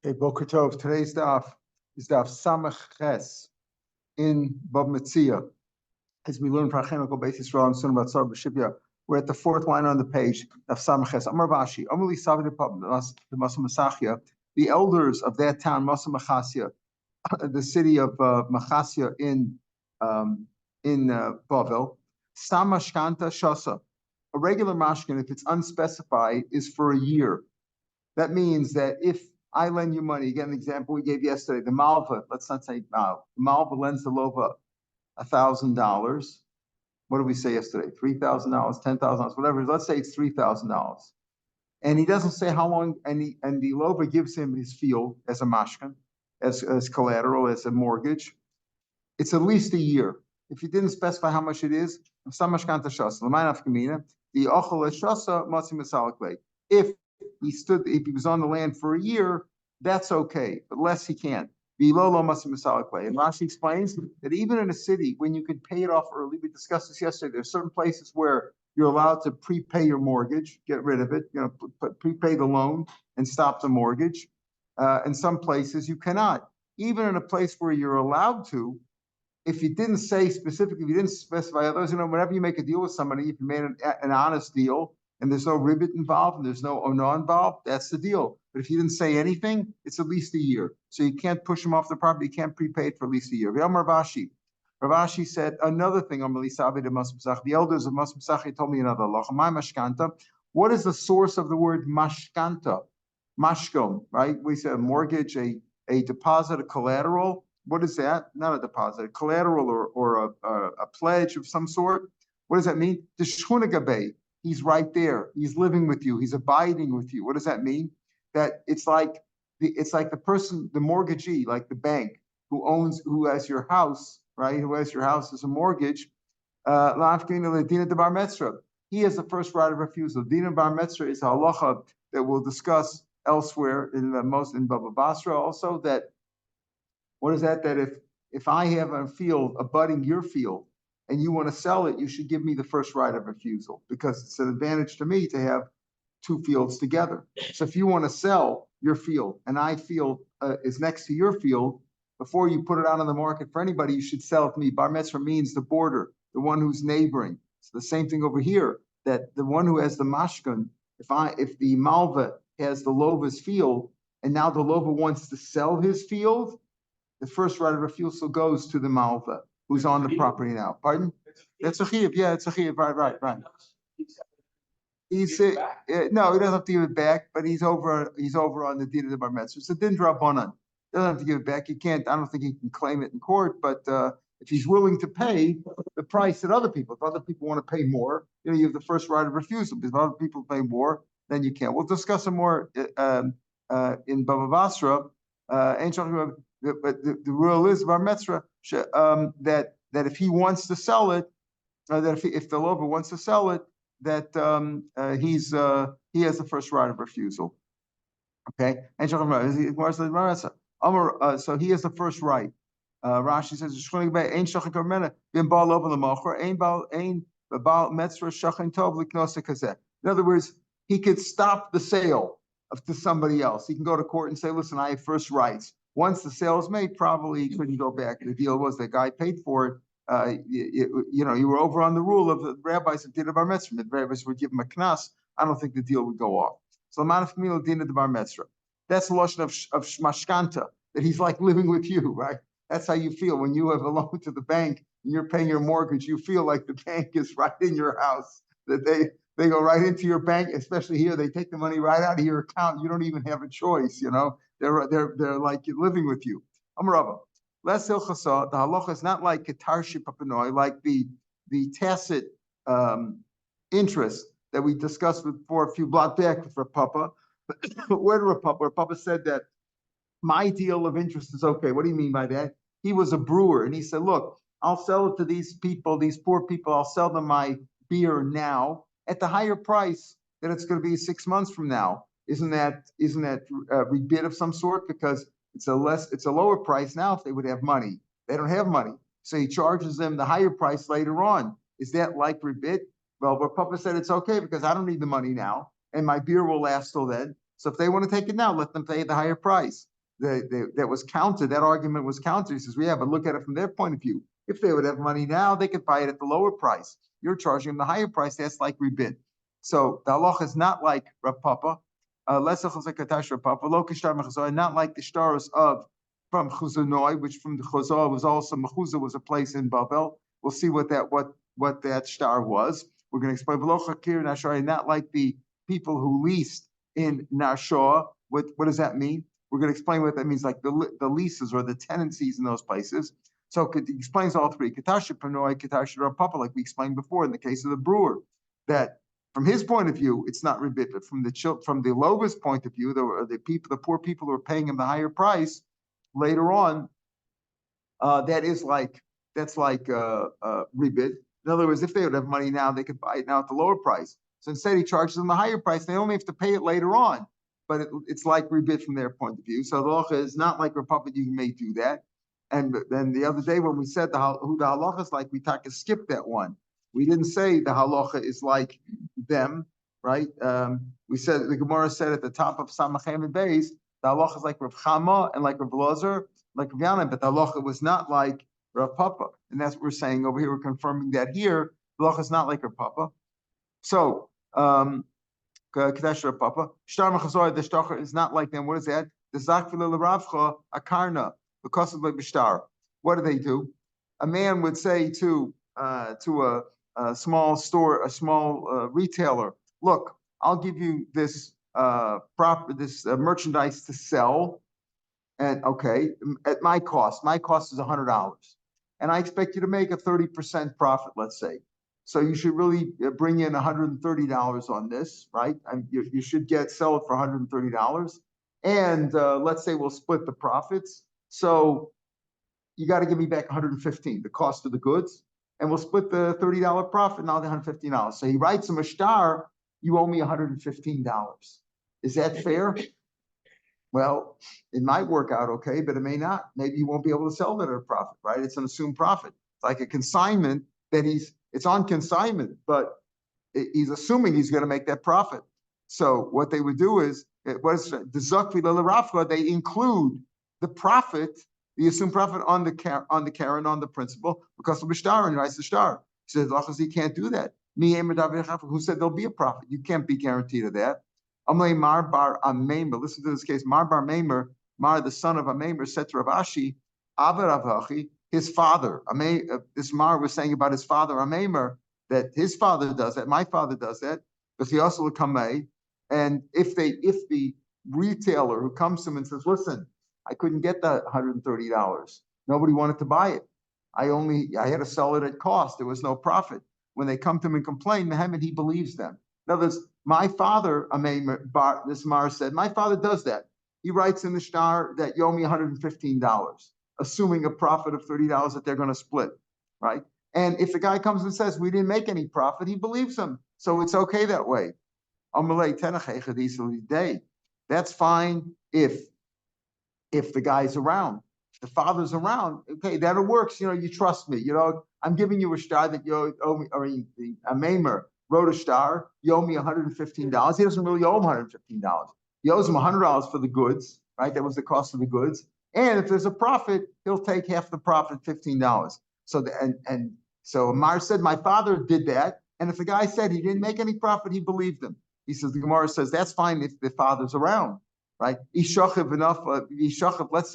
Okay, Boker Tov. Today's daf is daf Samach Ches in Bab Mציעא. As we learn from Chemical Basis Raw and Sunnah Batzar B'Shibya, we're at the fourth line on the page. Daf Samach Ches. Amar Bashi, Amali Savi the Masa Masachia, the elders of that town, Masa Machasia, the city of Machasia in Bavel, Sam Mashkanta Shasa. A regular mashkin, if it's unspecified, is for a year. That means that if I lend you money, again, the example we gave yesterday, the Malva, let's not say Malva, the Malva lends the Lova $1,000. What did we say yesterday? $3,000, $10,000, whatever. Let's say it's $3,000. And he doesn't say how long, and the Lova gives him his field as a mashkin, as collateral, as a mortgage. It's at least a year. If he didn't specify how much it is, if he was on the land for a year, that's okay, but less he can't. And Rashi explains that even in a city, when you can pay it off early, we discussed this yesterday, there are certain places where you're allowed to prepay your mortgage, get rid of it, prepay the loan and stop the mortgage. In some places you cannot. Even in a place where you're allowed to, if you didn't say specifically, if you didn't specify others, whenever you make a deal with somebody, if you made an honest deal and there's no ribbit involved and there's no ono involved, that's the deal. But if you didn't say anything, it's at least a year. So you can't push them off the property. You can't prepay it for at least a year. Rav Ashi said another thing on the elders of Masach told me another Allah. What is the source of the word mashkanta? Mashkom, right? We said a mortgage, a deposit, a collateral. What is that? Not a deposit, a collateral or a pledge of some sort. What does that mean? The shchuna gabe. He's right there. He's living with you. He's abiding with you. What does that mean? That it's like the person, the mortgagee, like the bank who has your house, right? Who has your house as a mortgage. He has the first right of refusal. Dina bar metzra is a halacha that we'll discuss elsewhere in Baba Basra also. That what is that? That if I have a field abutting your field and you want to sell it, you should give me the first right of refusal because it's an advantage to me to have two fields together. So if you want to sell your field and I field is next to your field, before you put it out on the market for anybody, you should sell it to me. Bar metzra means the border, the one who's neighboring. It's the same thing over here, that the one who has the mashkan, if the malva has the lova's field and now the lova wants to sell his field, the first right of refusal goes to the malva who's on the property now. Pardon? That's a chiyuv. Yeah, it's a chiyuv. Right. He's no, he doesn't have to give it back, but he's over on the deed of the bar metzra. It's a din drabanan. Doesn't have to give it back. He can't. I don't think he can claim it in court. But if he's willing to pay the price that other people, if other people want to pay more, you have the first right of refusal. Because if other people pay more, then you can't. We'll discuss some more in Baba Basra. But the rule is bar metzra that if he wants to sell it, that if the lover wants to sell it, that he has the first right of refusal. Okay, so he has the first right. Rashi says, in other words, he could stop the sale to somebody else. He can go to court and say, listen, I have first rights. Once the sale is made, probably he couldn't go back. The deal was the guy paid for it. You were over on the rule of the rabbis that did a bar metzra. The rabbis would give him a knas. I don't think the deal would go off. So manaf din of the bar metzra. That's the lotion of mashkanta, that he's like living with you, right? That's how you feel when you have a loan to the bank and you're paying your mortgage. You feel like the bank is right in your house. That they go right into your bank, especially here. They take the money right out of your account. You don't even have a choice. They're like living with you. Amrava. Less hilchasa, the halacha is not like ketarshi papanoi, like the tacit interest that we discussed before a few blocks back with Rav Papa. Where did Rav Papa? Rav Papa said that my deal of interest is okay. What do you mean by that? He was a brewer, and he said, look, I'll sell it to these people, these poor people. I'll sell them my beer now at the higher price that it's going to be 6 months from now. Isn't that rebid of some sort? Because it's a lower price now if they would have money. They don't have money. So he charges them the higher price later on. Is that like rebid? Well, but Papa said it's okay because I don't need the money now and my beer will last till then. So if they want to take it now, let them pay the higher price. that was countered. That argument was countered. He says, but look at it from their point of view. If they would have money now, they could buy it at the lower price. You're charging them the higher price. That's like ribit. So the halacha is not like Rav Papa, not like the shtaros of from Chuzanoi, which from the Chuzah was also Mechuzah was a place in Babel. We'll see what that shtar was. We're going to explain not like the people who leased in Nashor. What does that mean? We're going to explain what that means, like the leases or the tenancies in those places. So it explains all three. Katasha Panoi, Katasha Rav Papa, like we explained before in the case of the brewer, that from his point of view, it's not ribit, but from the Lova's point of view, the poor people who are paying him the higher price later on, that's like ribit. In other words, if they would have money now, they could buy it now at the lower price. So instead, he charges them the higher price. They only have to pay it later on, but it's like ribit from their point of view. So the halacha is not like Republic. You may do that. And then the other day when we said who the halacha is like, we skipped that one. We didn't say the halacha is like them, right? We said the Gemara said at the top of Samachem and Beis, the halacha is like Rav Chama and like Rav Lozer, like Rav Yana, but the halacha was not like Rav Papa, and that's what we're saying over here. We're confirming that here the halacha is not like Rav Papa. So Kadesh Rav Papa, Shtar Mechazor, the shtar is not like them. What is that? The Zakvila Ravcha Akarna. Because of the bishtar, what do? A man would say to a small store, a small retailer, look, I'll give you this merchandise to sell, and okay, at my cost. My cost is $100, and I expect you to make a 30% profit, let's say. So you should really bring in $130 on this, right? You should sell it for $130, and let's say we'll split the profits. So you got to give me back $115, the cost of the goods, and we'll split the $30 profit, now the $115. So he writes him a shtar, you owe me $115. Is that fair? Well, it might work out okay, but it may not. Maybe you won't be able to sell that at a profit, right? It's an assumed profit. It's like a consignment that it's on consignment, but he's assuming he's going to make that profit. So what they would do is, they include the profit, the assumed profit on the Karen, on the principal, because of the shtar, and he writes the shtar. He says, he can't do that. Who said there'll be a profit? You can't be guaranteed of that. Mar bar Ameimer, listen to this case. Mar bar Meimer, Mar, the son of Ameimer, said to Rav Ashi, his father, this Mar was saying about his father, Ameimer, that his father does that, my father does that, but he also kamei. And if the retailer who comes to him and says, listen, I couldn't get that $130. Nobody wanted to buy it. I had to sell it at cost. There was no profit. When they come to him and complain, Muhammad, he believes them. In other words, my father, this Mar said, my father does that. He writes in the shtar that Yomi $115, assuming a profit of $30 that they're going to split, right? And if the guy comes and says, we didn't make any profit, he believes him. So it's okay that way. That's fine if the guy's around, if the father's around, okay, that works. You trust me. I'm giving you a shtar that you owe me, or the Ameimer wrote a shtar, you owe me $115. He doesn't really owe him $115. He owes him $100 for the goods, right? That was the cost of the goods. And if there's a profit, he'll take half the profit, $15. So so Amar said, my father did that. And if the guy said he didn't make any profit, he believed him. He says, the Gemara says, that's fine if the father's around, right? Let's say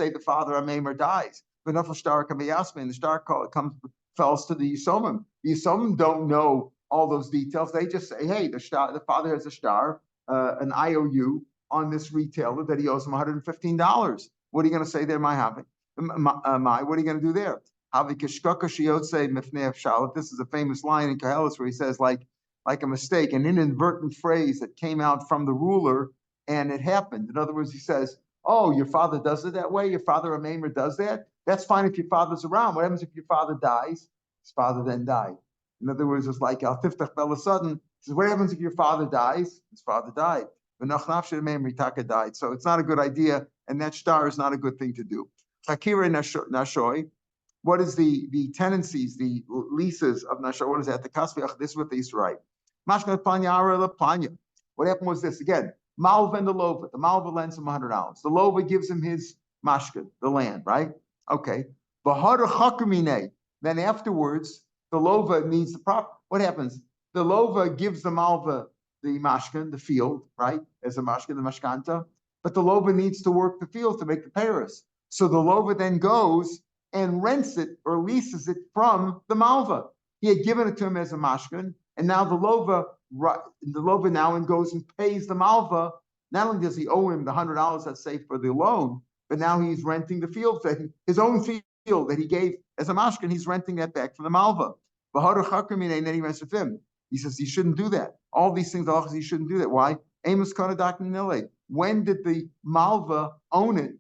the father, Ameimer, dies. And the shtar falls to the Yisomim. The Yisomim don't know all those details. They just say, hey, the father has a shtar, an IOU on this retailer that he owes him $115. What are you going to say there, what are you going to do there? This is a famous line in Koheles where he says, like a mistake, an inadvertent phrase that came out from the ruler, and it happened. In other words, he says, oh, your father does it that way? Your father, Ameimer, does that? That's fine if your father's around. What happens if your father dies? His father then died. In other words, it's like Al Tiftach Bela Sudden. Says, what happens if your father dies? His father died. Died. So it's not a good idea, and that shtar is not a good thing to do. Hakira Nashoy. What is the tenancies, the leases of Nashoy? What is that? The Kasviach, this is what they used to write. Mashka Panyara La Panya. What happened was this again. Malva and the Lova. The Malva lends him $100. The Lova gives him his mashkin, the land, right? Okay. Then afterwards, the lova needs the prop. What happens? The lova gives the malva the mashkin, the field, right? As a mashkin, the mashkanta. But the lova needs to work the field to make the paris. So the lova then goes and rents it or leases it from the malva. He had given it to him as a mashkin, and now the lova now and goes and pays the malva. Not only does he owe him the $100, let's say, for the loan, but now he's renting the field his own field that he gave as a mashkin. He's renting that back from the malva. And then he rents with him. He says he shouldn't do that. All these things, he shouldn't do that. Why? When did the malva own it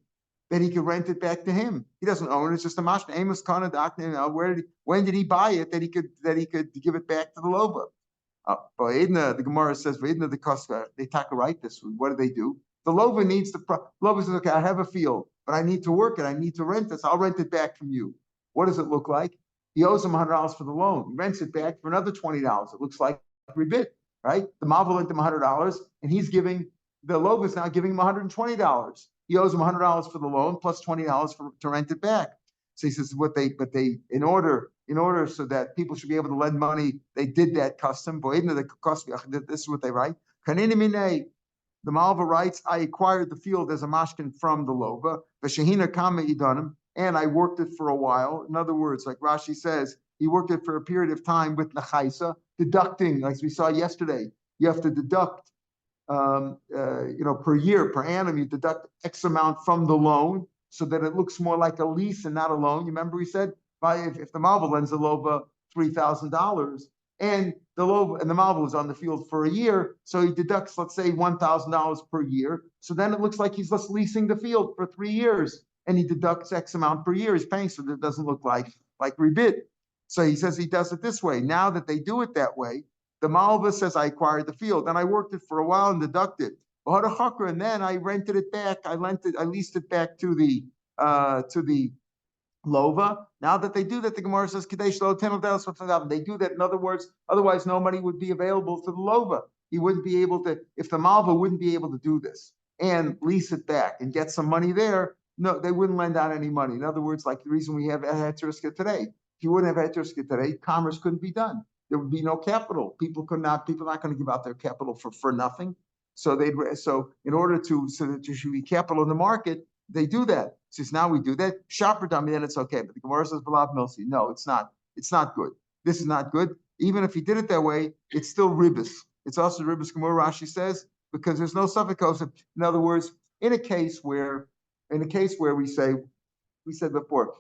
that he could rent it back to him? He doesn't own it. It's just a mashkin. When did he buy it that he could give it back to the lova? The Gemara says, they talk right this way. What do? The lova needs lova says, okay, I have a field, but I need to work it. I need to rent this. I'll rent it back from you. What does it look like? He owes him $100 for the loan. He rents it back for another $20. It looks like rebit, right? The malva lent him $100, and the lova is now giving him $120. He owes him $100 for the loan plus $20 to rent it back. So he says, in order so that people should be able to lend money, they did that custom. This is what they write. The malva writes, I acquired the field as a mashkin from the lova, and I worked it for a while. In other words, like Rashi says, he worked it for a period of time with nechaisa, deducting, like we saw yesterday. You have to deduct, per year, per annum, you deduct X amount from the loan so that it looks more like a lease and not a loan. You remember we said, if the malva lends the lova $3,000 and the malva is on the field for a year, so he deducts, let's say, $1,000 per year. So then it looks like he's just leasing the field for 3 years, and he deducts X amount per year he's paying, so that it doesn't look like rebid. So he says he does it this way. Now that they do it that way, the malva says, I acquired the field, and I worked it for a while and deducted. And then I rented it back. I leased it back to the lova. Now that they do that, the Gemara says, they do that. In other words, otherwise no money would be available to the lova. He wouldn't be able to, if the malva wouldn't be able to do this and lease it back and get some money there, no, they wouldn't lend out any money. In other words, like the reason we have heteriska today. If you wouldn't have heteriska today, commerce couldn't be done. There would be no capital. People are not going to give out their capital for nothing. So in order so that there should be capital in the market, they do that. Since now we do that, shopper dummy, then it's okay. But the Gemara says, Balav Milsi. No, it's not. It's not good. This is not good. Even if he did it that way, it's still ribis. It's also ribis. Gemara Rashi says, because there's no suffix. In other words, in a case where we said before,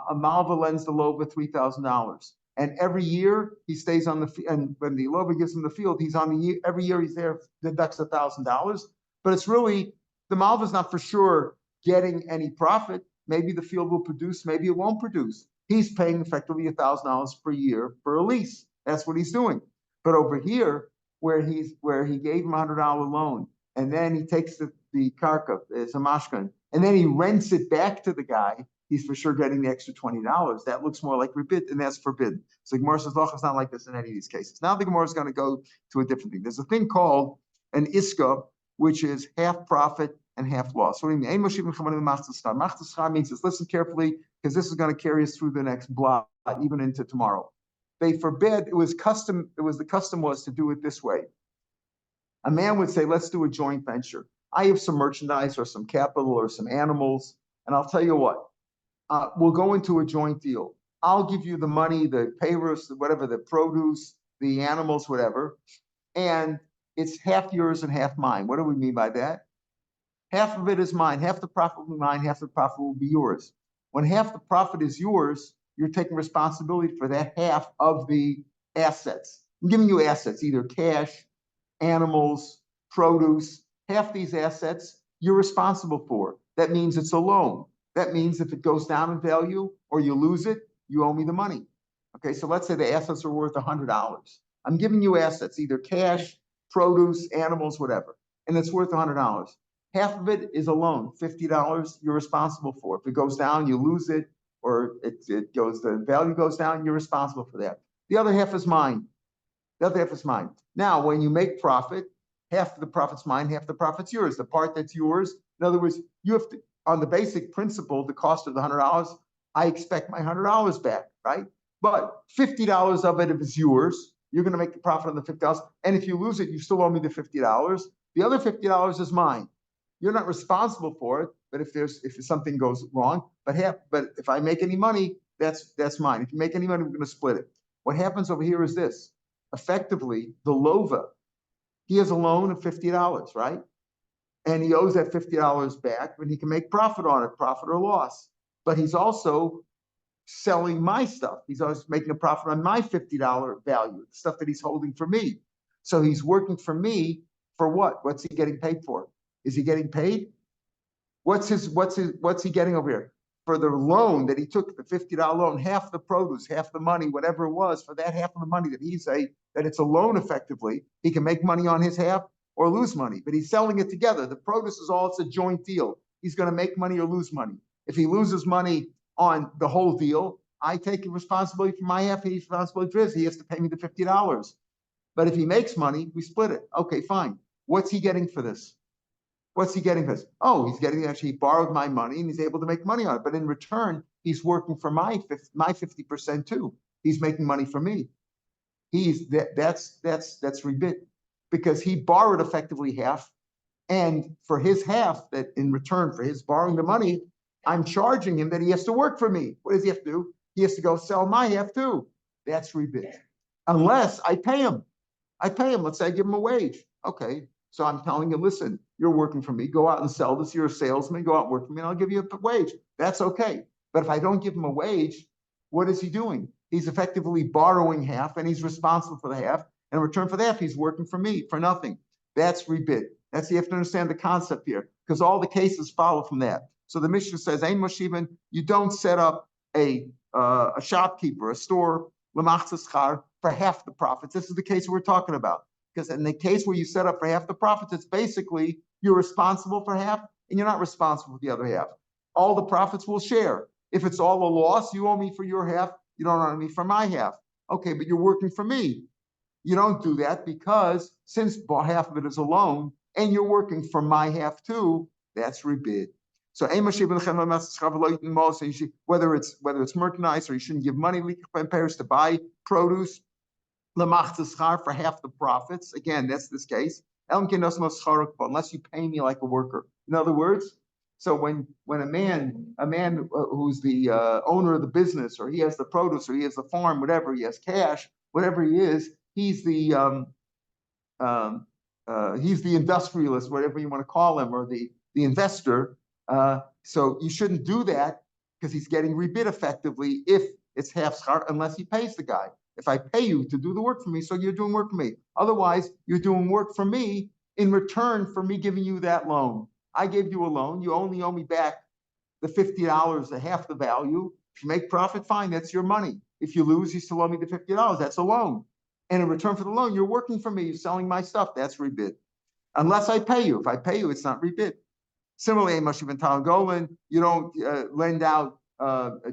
a malva lends the lova $3,000, and every year he stays on and when the lova gives him the field, he's on the year. Every year he's there, deducts $1,000. But it's really the malva is not for sure getting any profit. Maybe the field will produce, maybe it won't produce. He's paying effectively $1,000 per year for a lease. That's what he's doing. But over here, where he gave him a $100 loan, and then he takes the karka as a mashkan, and then he rents it back to the guy, he's for sure getting the extra $20. That looks more like rebid, and that's forbidden. So Gemara says, look, it's not like this in any of these cases. Now the Gemara is going to go to a different thing. There's a thing called an iska, which is half profit and half loss. What do you mean? Machtas means this. Listen carefully, because this is going to carry us through the next block, even into tomorrow. They forbid, the custom was to do it this way. A man would say, let's do a joint venture. I have some merchandise or some capital or some animals, and I'll tell you what, we'll go into a joint deal. I'll give you the money, the payers, whatever, the produce, the animals, whatever, and it's half yours and half mine. What do we mean by that? Half of it is mine, half the profit will be mine, half the profit will be yours. When half the profit is yours, you're taking responsibility for that half of the assets. I'm giving you assets, either cash, animals, produce. Half these assets you're responsible for. That means it's a loan. That means if it goes down in value or you lose it, you owe me the money. Okay, so let's say the assets are worth $100. I'm giving you assets, either cash, produce, animals, whatever, and it's worth $100. Half of it is a loan, $50 you're responsible for. If it goes down, you lose it, or the value goes down, you're responsible for that. The other half is mine. Now, when you make profit, half of the profit's mine, half the profit's yours. The part that's yours, in other words, on the basic principle, the cost of the $100, I expect my $100 back, right? But $50 of it is yours. You're going to make the profit on the $50. And if you lose it, you still owe me the $50. The other $50 is mine. You're not responsible for it, but if something goes wrong, but if I make any money, that's mine. If you make any money, we're going to split it. What happens over here is this. Effectively, the lova, he has a loan of $50, right? And he owes that $50 back, but he can make profit on it, profit or loss. But he's also selling my stuff. He's always making a profit on my $50 value, the stuff that he's holding for me. So he's working for me for what? What's he getting paid for? Is he getting paid? What's he getting over here? For the loan that he took, the $50 loan, half the produce, half the money, whatever it was, for that half of the money that that it's a loan effectively, he can make money on his half or lose money, but he's selling it together. The produce is all, it's a joint deal. He's going to make money or lose money. If he loses money on the whole deal, I take responsibility for my half, he's responsible for his. He has to pay me the $50. But if he makes money, we split it. Okay, fine. What's he getting for this? What's he getting for this? Oh, he's getting, actually, he borrowed my money and he's able to make money on it. But in return, he's working for my 50% too. He's making money for me. That's rebit, because he borrowed effectively half. And for his half, that in return for his borrowing the money, I'm charging him that he has to work for me. What does he have to do? He has to go sell my half too. That's rebit. Unless I pay him. Let's say I give him a wage. Okay. So I'm telling you, listen, you're working for me. Go out and sell this. You're a salesman. Go out and work for me, and I'll give you a wage. That's okay. But if I don't give him a wage, what is he doing? He's effectively borrowing half, and he's responsible for the half. And in return for that, he's working for me for nothing. That's rebit. You have to understand the concept here, because all the cases follow from that. So the Mishnah says, Ein Moshivan, you don't set up a shopkeeper, a store, l'machzas schar, for half the profits. This is the case we're talking about. Because in the case where you set up for half the profits, it's basically you're responsible for half and you're not responsible for the other half. All the profits will share. If it's all a loss, you owe me for your half, you don't owe me for my half. Okay, but you're working for me. You don't do that, because since half of it is a loan and you're working for my half too, that's rebid. So whether it's merchandise, or you shouldn't give money to buy produce, for half the profits. Again, that's this case. Unless you pay me like a worker. In other words, so when a man who's the owner of the business, or he has the produce, or he has the farm, whatever, he has cash, whatever he is, he's the industrialist, whatever you want to call him, or the investor. So you shouldn't do that, because he's getting rebid effectively if it's half schar, unless he pays the guy. If I pay you to do the work for me, so you're doing work for me. Otherwise, you're doing work for me in return for me giving you that loan. I gave you a loan. You only owe me back the $50, half the value. If you make profit, fine, that's your money. If you lose, you still owe me the $50. That's a loan. And in return for the loan, you're working for me. You're selling my stuff. That's rebid. Unless I pay you. If I pay you, it's not rebid. Similarly, you don't lend out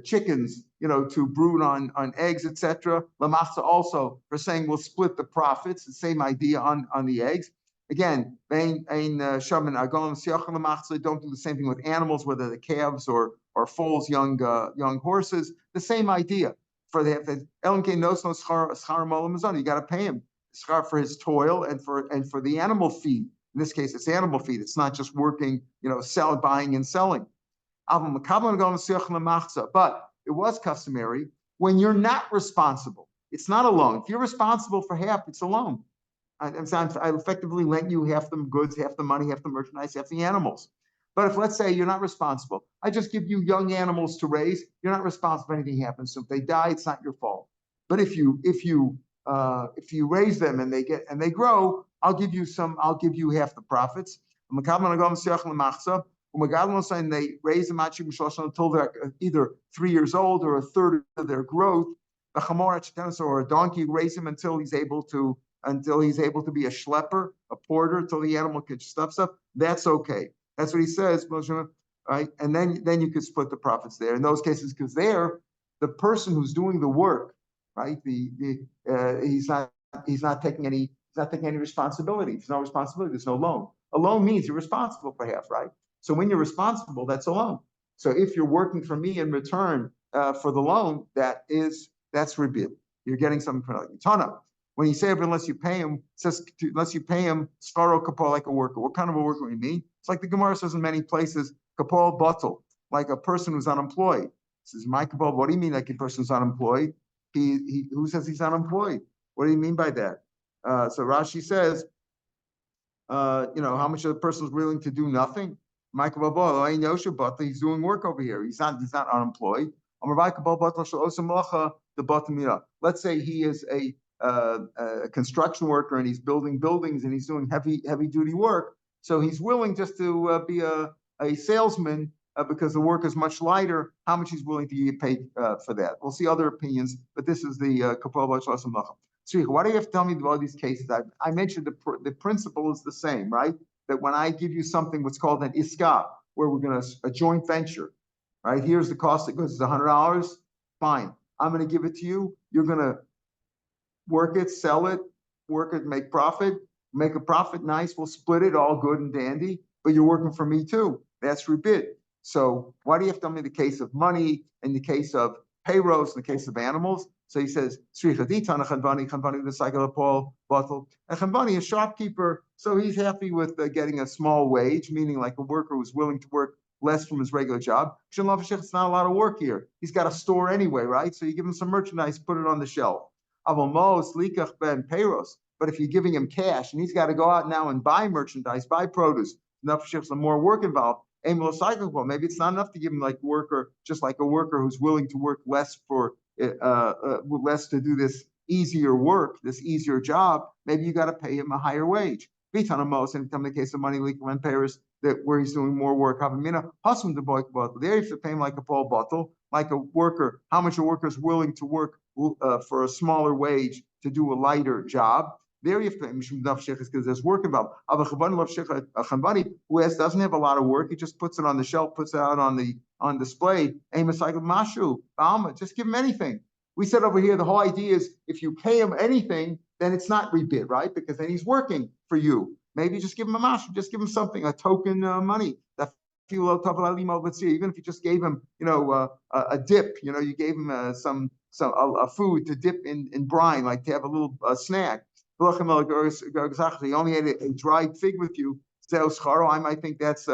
chickens, to brood on eggs, etc. Lamachza also for saying we'll split the profits. The same idea on the eggs. Again, don't do the same thing with animals, whether the calves or foals, young horses. The same idea. For you got to pay him schar for his toil and for the animal feed. In this case, it's animal feed. It's not just working, buying and selling. But it was customary when you're not responsible. It's not a loan. If you're responsible for half, it's a loan. I effectively lent you half the goods, half the money, half the merchandise, half the animals. But if, let's say, you're not responsible, I just give you young animals to raise. You're not responsible if anything happens. So if they die, it's not your fault. But if you raise them and they grow, I'll give you half the profits. And they raise them until they're either 3 years old or a third of their growth. Or a donkey, raise him until he's able to be a schlepper, a porter, until the animal can stuff stuff. That's okay. That's what he says, right? And then you could split the profits there in those cases, because there, the person who's doing the work, right? He's not taking any responsibility. There's no responsibility. There's no loan. A loan means you're responsible for half, right? So when you're responsible, that's a loan. So if you're working for me in return for the loan, that's ribit. You're getting something for nothing. Tana. When you say unless you pay him, it says unless you pay him svaro kapol like a worker. What kind of a worker do you mean? It's like the Gemara says in many places, kapol batal, like a person who's unemployed. It says, my kapol, what do you mean like a person who's unemployed? Who says he's unemployed? What do you mean by that? So Rashi says, how much of the person is willing to do nothing? Michael Babal, I know but he's doing work over here. He's not unemployed. Let's say he is a construction worker and he's building buildings and he's doing heavy duty work. So he's willing just to be a salesman because the work is much lighter. How much he's willing to get paid for that? We'll see other opinions, but this is the kapol b'shlas malacha. So why do you have to tell me about these cases? I mentioned the principle is the same, right? That when I give you something, what's called an iska, where we're going to a joint venture, right? Here's the cost of goods, it's $100. Fine, I'm going to give it to you. You're going to work it, sell it, work it, make profit, make a profit. Nice, we'll split it, all good and dandy. But you're working for me too. That's rebid. So why do you have to tell me the case of money, in the case of payrolls, in the case of animals? So he says, the cycle of Paul bottle. And Chanbani, a shopkeeper, so he's happy with getting a small wage, meaning like a worker who's willing to work less from his regular job. It's not a lot of work here. He's got a store anyway, right? So you give him some merchandise, put it on the shelf. But if you're giving him cash and he's got to go out now and buy merchandise, buy produce, more work involved. Maybe it's not enough to give him like worker, just like a worker who's willing to work less for less to do this easier work, this easier job. Maybe you got to pay him a higher wage. And in the case of money leaking when Paris, that where he's doing more work, there you have to pay him like a Paul bottle, like a worker. How much a worker is willing to work for a smaller wage to do a lighter job. There you have to pay because there's work involved. A Chanbani who doesn't have a lot of work, he just puts it on the shelf, puts it out on display. Just give him anything. We said over here the whole idea is if you pay him anything, then it's not rebid, right? Because then he's working for you. Maybe just give him a mashu, just give him something, a token money. Even if you just gave him, a dip, you gave him a food to dip in brine, like to have a little snack. You only had a dried fig with you. I might think that's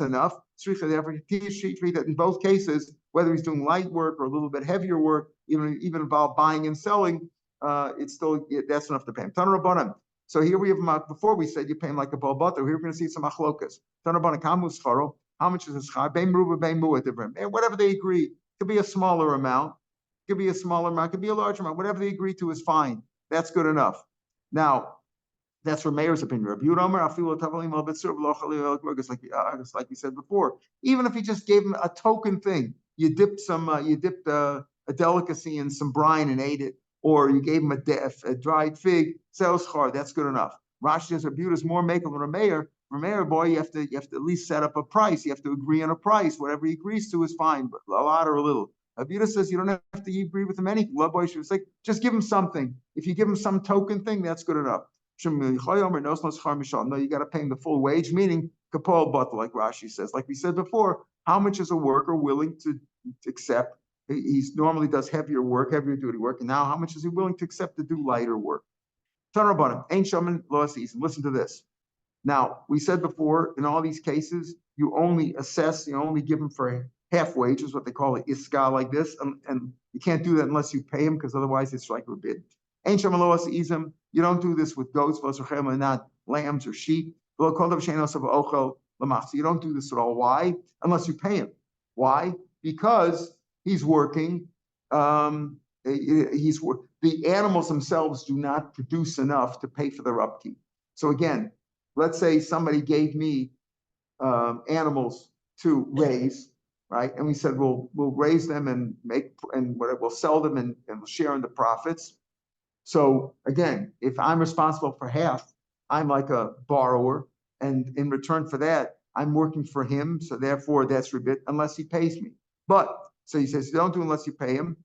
enough. In both cases, whether he's doing light work or a little bit heavier work, even involved buying and selling, that's enough to pay him. So here we have, before we said you pay him like a bol butter. Here we're going to see some achlokas. How much is his schar? Whatever they agree. It could be a smaller amount. It could be a large amount. Whatever they agree to is fine. That's good enough. Now, that's Rav Meir's opinion. Rabbi Yehuda, like we said before, even if he just gave him a token thing, you dipped a delicacy in some brine and ate it, or you gave him a dried fig, that's good enough. Rashi says Rabbi Yehuda is more makel than Rav Meir. Rav Meir, boy, you have to at least set up a price. You have to agree on a price. Whatever he agrees to is fine, but a lot or a little. Rabbi Yehuda says you don't have to agree with him anything. Just give him something. If you give him some token thing, that's good enough. No, you got to pay him the full wage, meaning kapol bottle, like Rashi says. Like we said before, how much is a worker willing to accept? He normally does heavier duty work, and now how much is he willing to accept to do lighter work? Listen to this. Now, we said before, in all these cases, you only give him for half wages, what they call it, iska, like this, and you can't do that unless you pay him, because otherwise it's like forbid. You don't do this with goats, not lambs or sheep. You don't do this at all. Why? Unless you pay him. Why? Because he's working. The animals themselves do not produce enough to pay for their upkeep. So again, let's say somebody gave me animals to raise, right? And we said we'll raise them and we'll sell them and we'll share in the profits. So again, if I'm responsible for half, I'm like a borrower, and in return for that, I'm working for him. So therefore, that's rebit unless he pays me. But so he says, you don't do unless you pay him.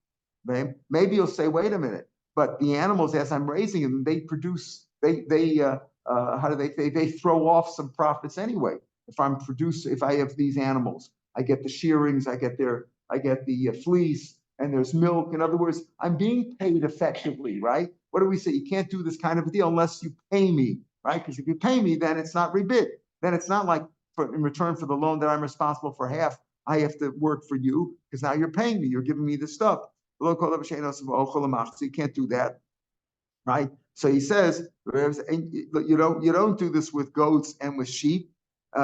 Maybe you'll say, wait a minute. But the animals, as I'm raising them, they produce. They throw off some profits anyway. if I have these animals, I get the shearings, I get the fleece, and there's milk. In other words, I'm being paid effectively, right? What do we say? You can't do this kind of a deal unless you pay me, right? Because if you pay me, then it's not rebid. Then it's not like in return for the loan that I'm responsible for half, I have to work for you because now you're paying me, you're giving me the stuff. So you can't do that, right? So he says, you don't do this with goats and with sheep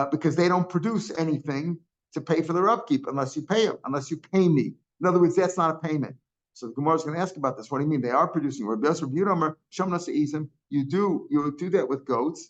because they don't produce anything to pay for their upkeep unless you pay them, unless you pay me. In other words, that's not a payment. So the Gemara is going to ask about this. What do you mean? They are producing. You do that with goats,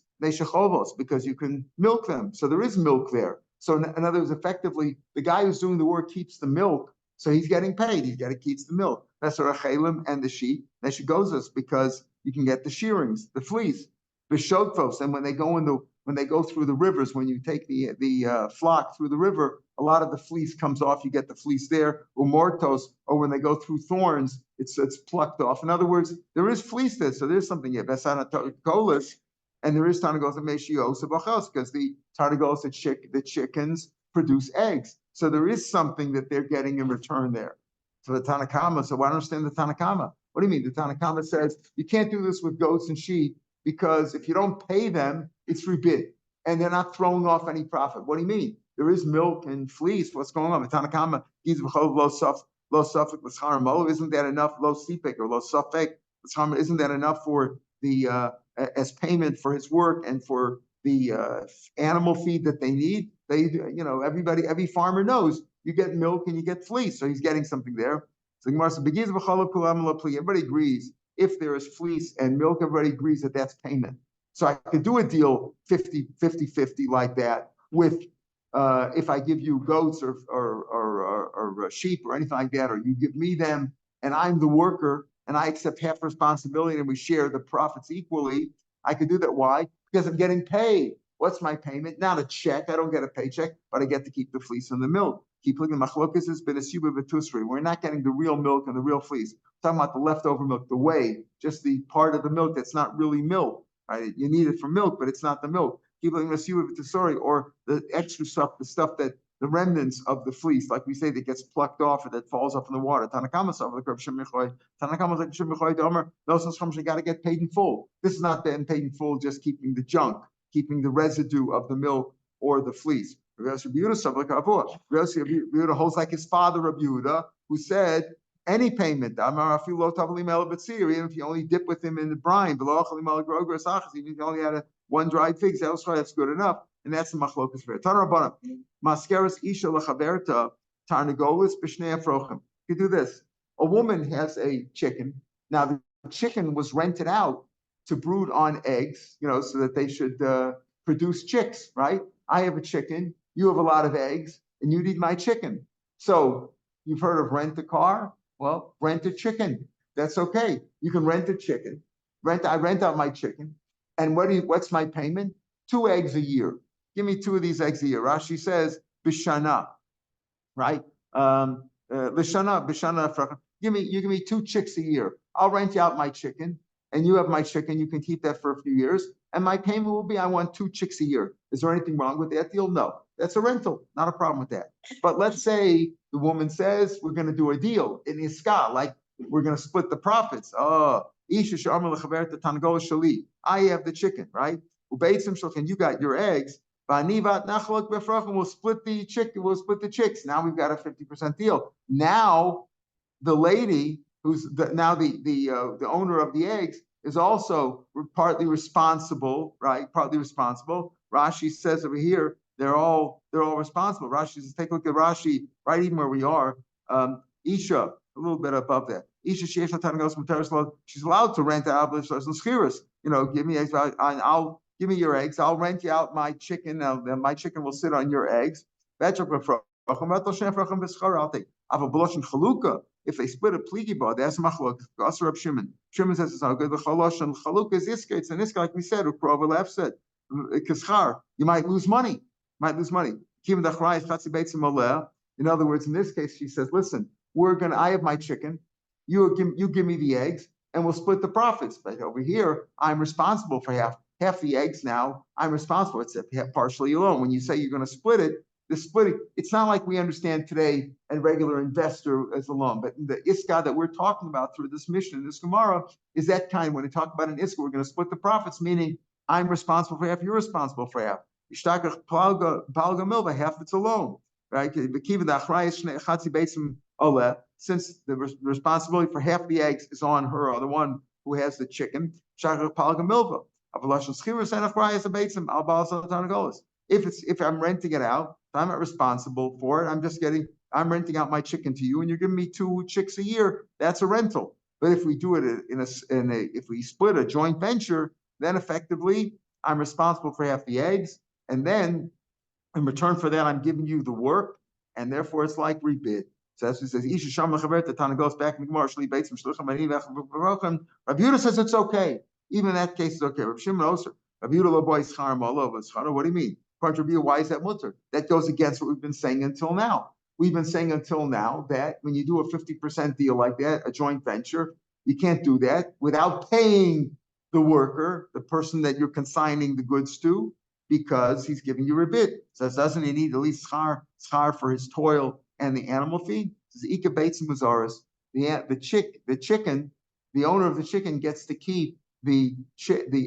because you can milk them. So there is milk there. So in other words, effectively, the guy who's doing the work keeps the milk. So he's getting paid. Keeps the milk. That's what Achelim and the sheep. They should go this because you can get the shearings, the fleece, the shotvos. And when they go through the rivers, when you take the flock through the river, a lot of the fleece comes off. You get the fleece there, or mortos, or when they go through thorns, it's plucked off. In other words, there is fleece there, so there's something here. Vesanagolis, and there is Tanagolis and Meshios because the Tanagolis, the chickens produce eggs. So there is something that they're getting in return there. So the Tanakama, so I don't understand the Tanakama. What do you mean? The Tanakama says you can't do this with goats and sheep because if you don't pay them, it's rebid, and they're not throwing off any profit. What do you mean? There is milk and fleece. What's going on? The Tanakama, lo suffik l'schar, isn't that enough? Lo sipek or lo suffik l'schar, isn't that enough for the as payment for his work and for the animal feed that they need? Every farmer knows you get milk and you get fleece, so he's getting something there. So everybody agrees if there is fleece and milk, everybody agrees that that's payment. So I could do a deal 50-50 like that with if I give you goats or sheep or anything like that, or you give me them and I'm the worker and I accept half responsibility and we share the profits equally, I could do that. Why? Because I'm getting paid. What's my payment? Not a check. I don't get a paycheck, but I get to keep the fleece and the milk. Keep looking. Machlokas has been a suba v'tusri. We're not getting the real milk and the real fleece. We're talking about the leftover milk, the whey, just the part of the milk that's not really milk. Right? You need it for milk, but it's not the milk. Keep looking at suba v'tusri, or the extra stuff, the stuff that the remnants of the fleece, like we say, that gets plucked off or that falls off in the water. Tanakama saw like Rav Shapiro. Tanakama like Shemichoy Domer. Those you got to get paid in full. This is not being paid in full, just keeping the junk, keeping the residue of the milk or the fleece. Rav Shapiro holds like his father, Rav Yehuda, who said any payment, even if you only dip with him in the brine, even if you only had one dried fig, that's good enough. And that's the machlokas fair. Tanarabana, maskeras isha lachaverta tarnagolis b'shnei afrochim. You do this. A woman has a chicken. Now the chicken was rented out to brood on eggs, so that they should produce chicks, right? I have a chicken. You have a lot of eggs, and you need my chicken. So you've heard of rent a car? Well, rent a chicken. That's okay. You can rent a chicken. I rent out my chicken, and what's my payment? 2 eggs a year. Give me 2 of these eggs a year. Rashi says bishana, right? Bishana. You give me 2 chicks a year. I'll rent you out my chicken, and you have my chicken. You can keep that for a few years, and my payment will be I want 2 chicks a year. Is there anything wrong with that deal? No, that's a rental. Not a problem with that. But let's say the woman says we're going to do a deal in Iska, like we're going to split the profits. I have the chicken, right? And you got your eggs. We'll split the chicken. We'll split the chicks. Now we've got a 50% deal. Now the lady who's the owner of the eggs is also partly responsible, right? Partly responsible. Rashi says over here they're all responsible. Rashi says, take a look at Rashi, right? Even where we are, Isha, a little bit above that. Isha, she's allowed to rent out give me eggs. Give me your eggs. I'll rent you out my chicken. Then my chicken will sit on your eggs. I'll take. If they split a pligi bar, that's machlok. Rab Shimon. Shimon says it's not good. The chalosh and chaluk is iska. It's an iska, like we said. Ukrova said, kischar. You might lose money. In other words, in this case, she says, listen, I have my chicken. You give me the eggs. and we'll split the profits. But over here, I'm responsible for half the eggs now. I'm responsible. It's partially alone. When you say you're going to split it, the splitting, it's not like we understand today a regular investor as a loan, but the iska that we're talking about through this mission, this Gemara, is that kind. When we talk about an iska, we're going to split the profits, meaning I'm responsible for half, you're responsible for half. Palga milva, half it's a loan, right? Since the responsibility for half the eggs is on her or the one who has the chicken, if I'm renting it out, I'm not responsible for it. I'm renting out my chicken to you, and you're giving me 2 chicks a year. That's a rental. But if we do it if we split a joint venture, then effectively I'm responsible for half the eggs, and then in return for that, I'm giving you the work, and therefore it's like rebid. So that's what it says. Isha Sham the Tana goes back in the Gemara. Rav Yehuda says it's okay. Even in that case, it's okay. Rav Shimon also. Rav Yehuda lo boy schar malo. What do you mean? Contribute. Why is that mutter? That goes against what we've been saying until now. We've been saying until now that when you do a 50% deal like that, a joint venture, you can't do that without paying the worker, the person that you're consigning the goods to, because he's giving you a bid. So doesn't he need at least schar for his toil and the animal feed? It says Ika Bates and Mazaris. The chicken, the owner of the chicken gets to keep the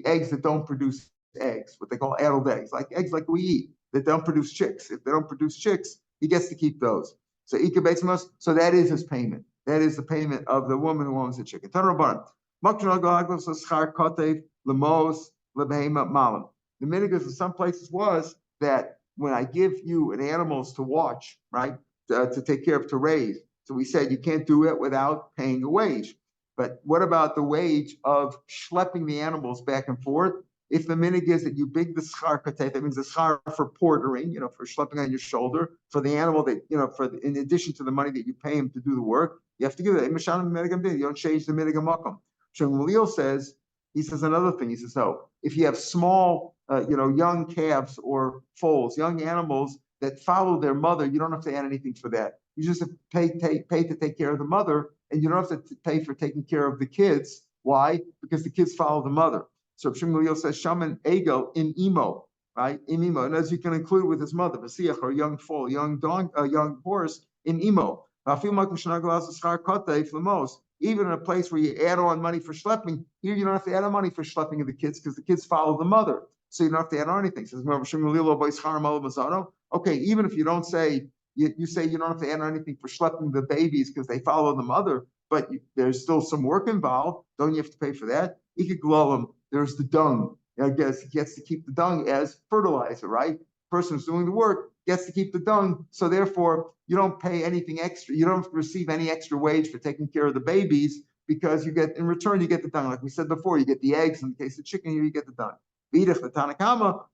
eggs that don't produce eggs, what they call addled eggs like we eat, that don't produce chicks. If they don't produce chicks, he gets to keep those. So Ika Bates and Mazaris, so that is his payment. That is the payment of the woman who owns the chicken. The minigas in some places was that when I give you an animals to watch, right, to take care of, to raise, so we said you can't do it without paying a wage. But what about the wage of schlepping the animals back and forth? If the minig is that you big the schar kateh, that means the schar for portering, for schlepping on your shoulder, for the animal that, in addition to the money that you pay him to do the work, you have to give that. You don't change the minig makom. Shmuel says, he says another thing. He says, no, if you have small, young calves or foals, young animals that follow their mother, you don't have to add anything for that. You just have to pay to take care of the mother, and you don't have to pay for taking care of the kids. Why? Because the kids follow the mother. So Shmuel says, Shaman Egel in Imo, right? In Imo, and as you can include with his mother, Vasiach, or young foal, young horse in Imo. Even in a place where you add on money for schlepping, here you don't have to add on money for schlepping of the kids because the kids follow the mother. So you don't have to add on anything. Says, okay, even if you don't say, you say you don't have to add on anything for schlepping the babies because they follow the mother, but there's still some work involved. Don't you have to pay for that? There's the dung. I guess he gets to keep the dung as fertilizer, right? The person who's doing the work gets to keep the dung. So therefore, you don't pay anything extra. You don't receive any extra wage for taking care of the babies because you get, in return, you get the dung. Like we said before, you get the eggs. In the case of chicken, here you get the dung. The Tanakama,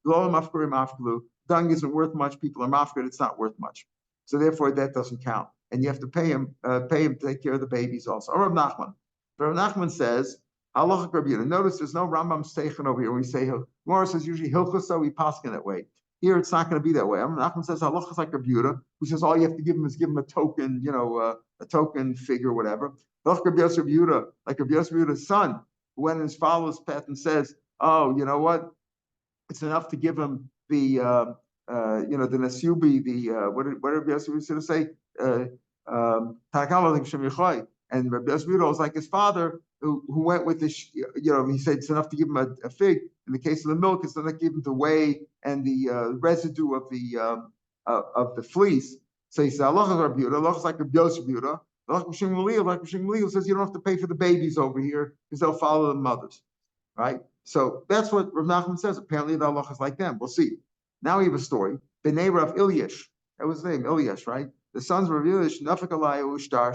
dung isn't worth much. People are mafkir, it's not worth much. So therefore, that doesn't count. And you have to pay him to take care of the babies also. Rav Nachman says, halacha Rav Yehuda. Notice there's no Rambam steichen over here. When we say Gemara says usually hilchos, we paskin that way. Here it's not going to be that way. Rav Nachman says halacha is like Rav Yehuda, who says all you have to give him is give him a token, a token figure, whatever. Halacha Rav Yehuda, like Rav Yehuda's son, who went in his father's path and says, oh, you know what? It's enough to give him the the nasubi, what did Rabbi Yosef say? And Rabbi Yosef was like his father, who went with the, he said it's enough to give him a fig. In the case of the milk, it's enough to give him the whey and the residue of the fleece. So he said, Allah is Rabbi Yehuda, Allah is like Rabbi Yosef Yehuda. Allah says you don't have to pay for the babies over here because they'll follow the mothers, right? So that's what Rav Nachman says. Apparently the Allah is like them. We'll see. Now we have a story. B'nei Rav Ilyash. That was his name, Ilyash, right? The sons of Rav Ilyash, Nafik Alayu, Shtar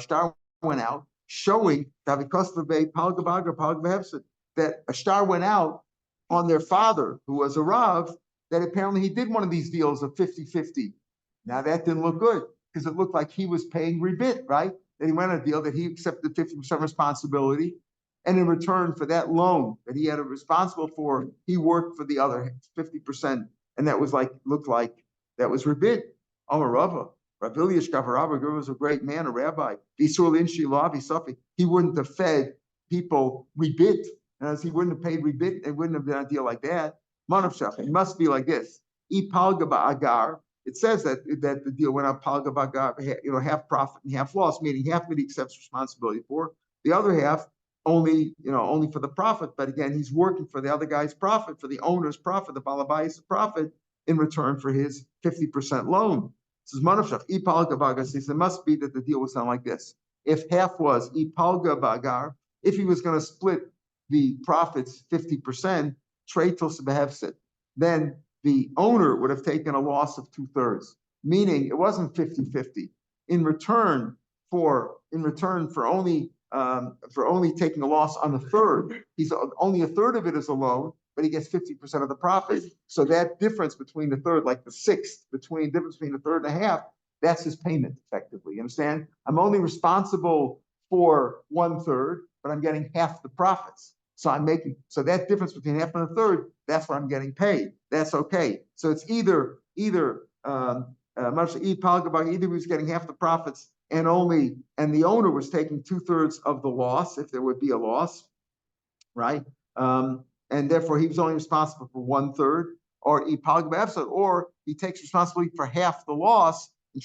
went out, showing that a star went out on their father, who was a Rav, that apparently he did one of these deals of 50-50. Now that didn't look good, because it looked like he was paying rebit, right? That he went on a deal that he accepted 50% responsibility, and in return for that loan that he had a responsible for, he worked for the other 50%. And that was looked like that was rebid. Amar Rava. Rav Ilyash Gavarava was a great man, a rabbi. He wouldn't have fed people rebit, as he wouldn't have paid rebit, it wouldn't have been a deal like that. Manavshach, it must be like this. Agar. It says that the deal went up palga ba'agar, half profit and half loss, meaning half of it he accepts responsibility for, the other half only for the profit. But again, he's working for the other guy's profit, for the owner's profit, the balabai's profit, in return for his 50% loan. This is manavshach. Ipalga ba'agar says it must be that the deal was done like this. If half was ipalga ba'agar, if he was going to split the profits 50%, then the owner would have taken a loss of 2/3, meaning it wasn't 50-50. In return for only taking a loss on a third, he's only a third of it is a loan, but he gets 50% of the profit. So that difference between the third, like the sixth, difference between a third and a half, that's his payment effectively. You understand? I'm only responsible for 1/3, but I'm getting half the profits. So that difference between half and a third, that's what I'm getting paid. That's okay. So it's either he was getting half the profits and the owner was taking 2/3 of the loss, if there would be a loss, right? And therefore he was only responsible for 1/3, or he takes responsibility for half the loss and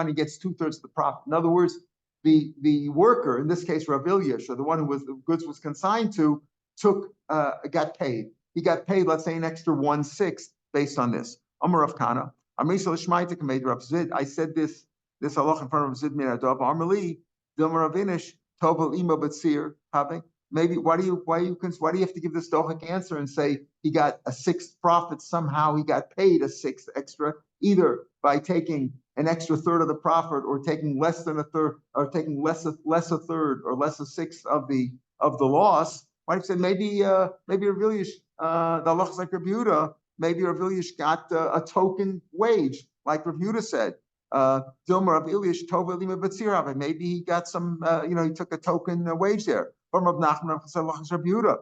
he gets 2/3 of the profit. In other words, the worker, in this case Rav Ilyash, or the one who the goods was consigned to, got paid. He got paid, let's say, an extra 1/6 based on this. Amar Rav Kana, I said this halach in front of Zid Min Adov. Amrli, Dilma Ravinish, Toval Imo Batsir, having. Maybe why do you have to give this dochik answer and say he got a 1/6 profit, somehow he got paid a 1/6 extra, either by taking an extra third of the profit, or taking less than a third, or taking less a third, or less a 1/6 of the loss? Why do you say maybe Rav Ilyash, the halach is like Rav Yehuda, maybe Rav Ilyash got a token wage, like Rav Yehuda said. Dilma Rav Ilyash Tova Lima Batzir, maybe he got some, he took a token wage there. From Rav Nachman, Rav Yehuda,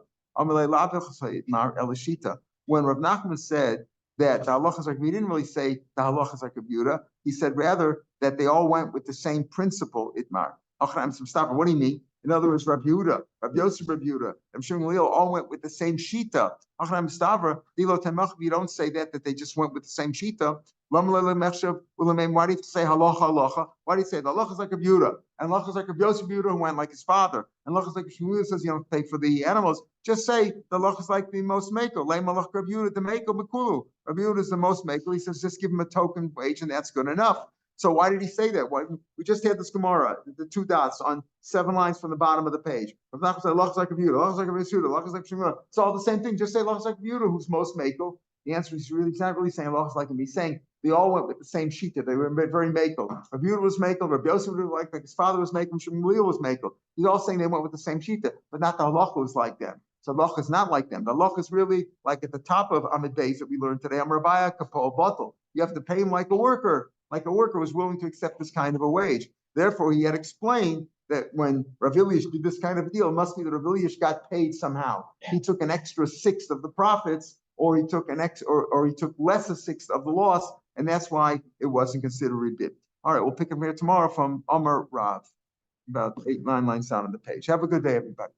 when Rav Nachman said that the halach is like, we didn't really say the halach is like Rav Yehuda. He said rather that they all went with the same principle. Itmar. What do you mean? In other words, Rav Yehuda, Rav Yosef, Rav Yehuda, and Shmuel all went with the same shita. You don't say that they just went with the same shita. Why do you say halacha, halacha? Why do you say the halacha is like Rav Yehuda, and halacha is like Rav Yosef Yehuda who went like his father, and halacha is like Shmuel says you don't pay for the animals? Just say the halacha is like the most makel. Lay malach Rav Yehuda the makel bekulu. Rav Yehuda is the most makel. He says just give him a token wage and that's good enough. So why did he say that? Why, we just had this Gemara, the 2 dots on 7 lines from the bottom of the page. Rav Nachman said halacha is like Rav Yehuda, halacha is like Rav Yosef, halacha is like Shmuel. It's all the same thing. Just say halacha is like Rav Yehuda, who's most makel. The answer is he's not really saying halacha is like him. He's saying they all went with the same shita. They were very makel. Rav Yehuda was makel. Rav Yosef was like his father was makel. Shmuel was makel. He's all saying they went with the same shita, but not the halacha was like them. So halacha is not like them. The halacha is really like at the top of Amid Beis that we learned today. Amrabaya kapol batel. You have to pay him like a worker was willing to accept this kind of a wage. Therefore, he had explained that when Rav Ilyash did this kind of deal, it must be that Rav Ilyash got paid somehow. He took an extra 1/6 of the profits, or he took or he took less a 1/6 of the loss, and that's why it wasn't considered rebit. All right, we'll pick up here tomorrow from Amar Rav, about 8-9 lines down on the page. Have a good day, everybody.